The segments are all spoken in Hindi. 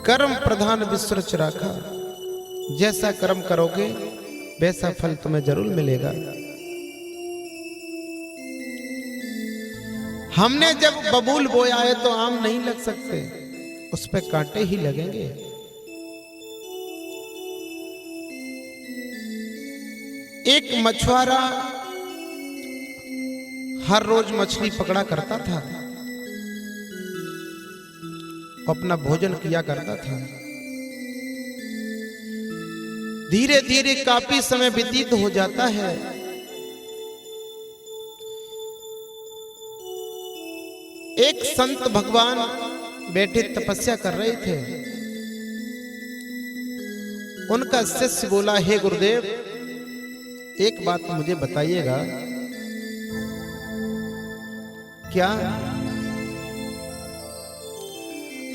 कर्म प्रधान विश्व रच राखा, जैसा कर्म करोगे वैसा फल तुम्हें जरूर मिलेगा। हमने जब बबूल बोया है तो आम नहीं लग सकते, उस पे कांटे ही लगेंगे। एक मछुआरा हर रोज मछली पकड़ा करता था, अपना भोजन किया करता था। धीरे धीरे काफी समय व्यतीत हो जाता है। एक संत भगवान बैठे तपस्या कर रहे थे। उनका शिष्य बोला, हे गुरुदेव, एक बात मुझे बताइएगा। क्या?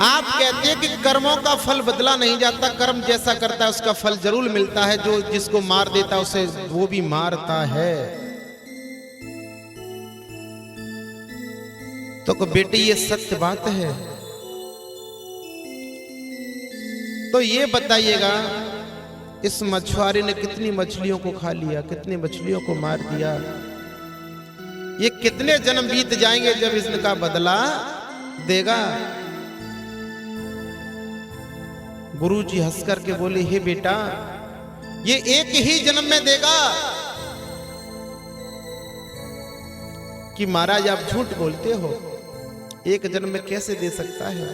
आप कहते हैं कि कर्मों का फल बदला नहीं जाता, कर्म जैसा करता है उसका फल जरूर मिलता है। जो जिसको मार देता है उसे वो भी मारता है। तो बेटे ये सत्य बात है। तो ये बताइएगा, इस मछुआरे ने कितनी मछलियों को खा लिया, कितनी मछलियों को मार दिया? ये कितने जन्म बीत जाएंगे जब इसका बदला देगा? गुरुजी हंस करके बोले, हे बेटा, ये एक ही जन्म में देगा। कि महाराज आप झूठ बोलते हो, एक जन्म में कैसे दे सकता है?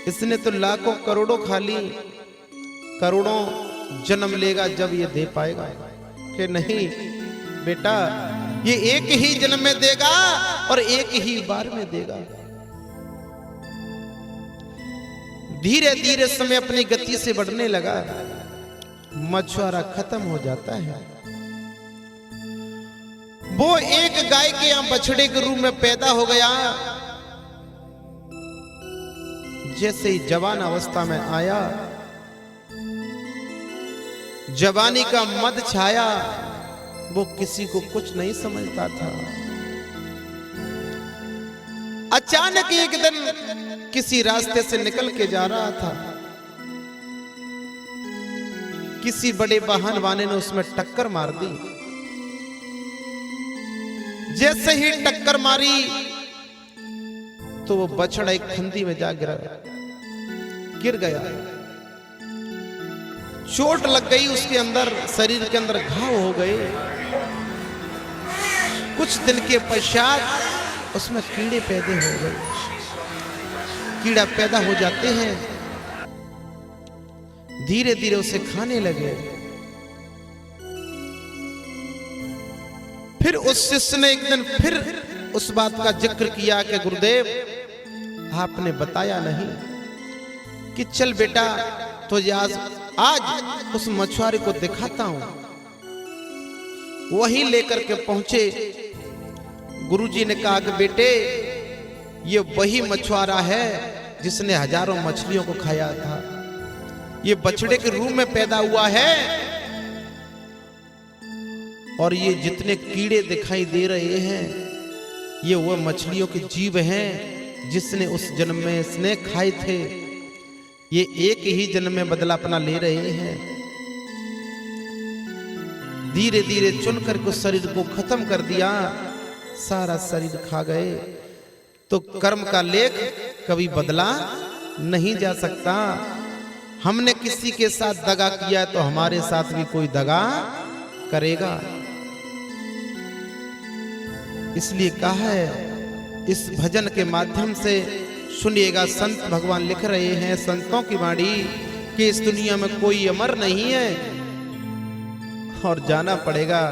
इसने तो लाखों करोड़ों खा ली, करोड़ों जन्म लेगा जब ये दे पाएगा। कि नहीं बेटा, ये एक ही जन्म में देगा और एक ही बार में देगा। धीरे धीरे समय अपनी गति से बढ़ने लगा। मछुआरा खत्म हो जाता है। वो एक गाय के या बछड़े के रूप में पैदा हो गया। जैसे ही जवान अवस्था में आया, जवानी का मद छाया, वो किसी को कुछ नहीं समझता था। अचानक एक दिन किसी रास्ते से निकल के जा रहा था। किसी बड़े वाहन वाले ने उसमें टक्कर मार दी। जैसे ही टक्कर मारी तो वो बछड़ा एक खंदी में जा गिर गया। चोट लग गई उसके अंदर, शरीर के अंदर घाव हो गए। कुछ दिन के पश्चात उसमें कीड़े पैदा हो गए। कीड़ा पैदा हो जाते हैं, धीरे धीरे उसे खाने लगे। फिर उस शिष्य ने एक दिन फिर उस बात का जिक्र किया कि गुरुदेव, आपने बताया नहीं कि चल बेटा, तो आज उस मछुआरे को दिखाता हूं। वही लेकर के पहुंचे। गुरुजी ने कहा कि बेटे, ये वही मछुआरा है जिसने हजारों मछलियों को खाया था। ये बछड़े के रूप में पैदा हुआ है और ये जितने कीड़े दिखाई दे रहे हैं, ये वह मछलियों के जीव हैं जिसने उस जन्म में इसने खाए थे। ये एक ही जन्म में बदला अपना ले रहे हैं। धीरे धीरे चुनकर के शरीर को खत्म कर दिया, सारा शरीर खा गए। तो कर्म का लेख कभी बदला नहीं जा सकता। हमने किसी के साथ दगा किया तो हमारे साथ भी कोई दगा करेगा। इसलिए कहा है, इस भजन के माध्यम से सुनिएगा। संत भगवान लिख रहे हैं, संतों की वाणी, कि इस दुनिया में कोई अमर नहीं है और जाना पड़ेगा।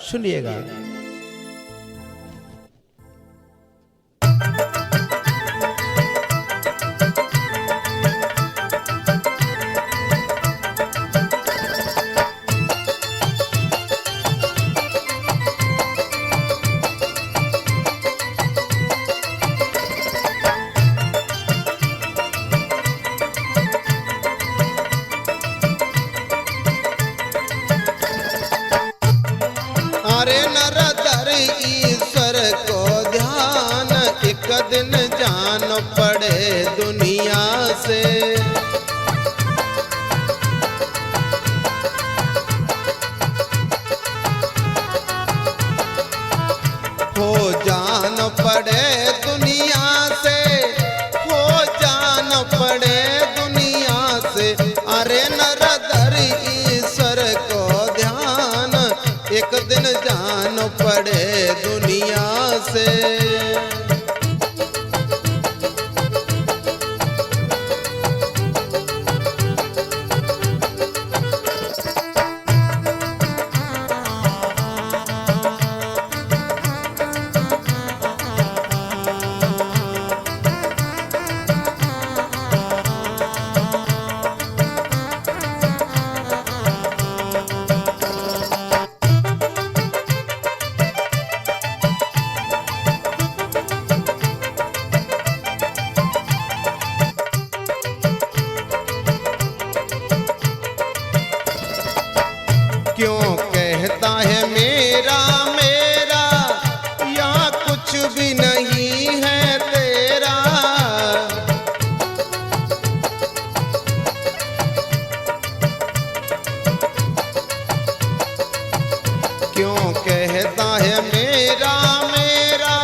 सुनिएगा। दिन जान पड़े दुनिया से। पड़े दुनिया से। क्यों कहता है मेरा मेरा, या कुछ भी नहीं है तेरा। क्यों कहता है मेरा मेरा,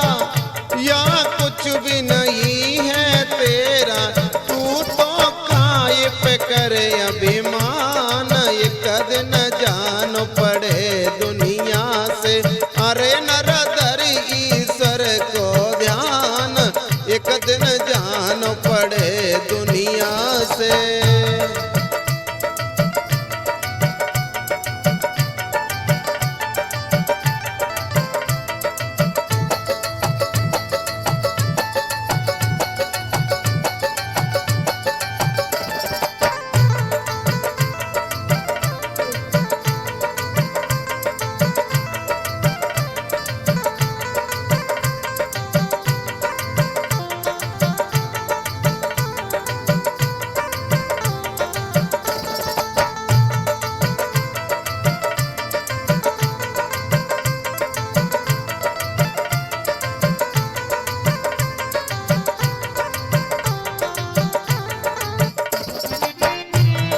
या कुछ भी नहीं है तेरा। तू तो काय पे करे अभिमान, एक दिन जान पड़े दुनिया से। अरे नर धर ईश्वर को ध्यान, एक दिन जान पड़े दुनिया से।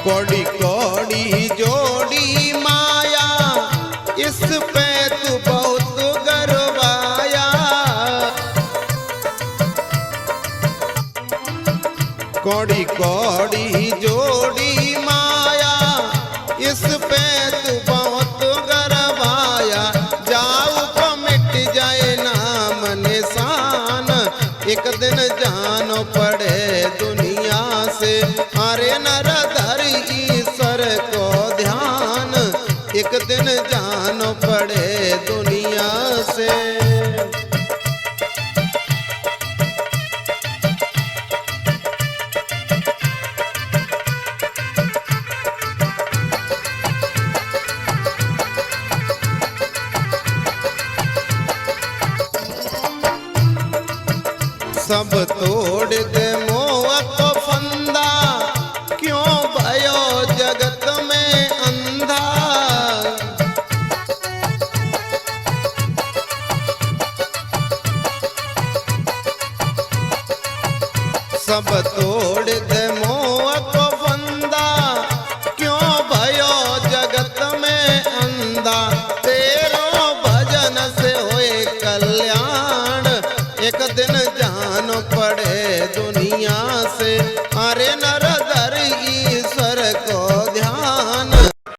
कौड़ी कौड़ी जोड़ी माया, इस पे तू बहुत गरवाया। कौड़ी कौड़ी जोड़ी माया, इस पे तू बहुत गरवाया। जाऊ को मिट जाए नाम निशान, एक दिन जान पड़े दुनिया से। अरे नर धर ईश्वर को ध्यान, एक दिन जान पड़े दुनिया से। सब तोड़ दे मोह को फंदा, क्यों भयो जगत में अंधा। सब तोड़ दे मोह को फंदा, क्यों भयो जगत में अंधा। तेरो भजन से होए कल्याण, एक दिन जान पड़े दुनिया से। अरे न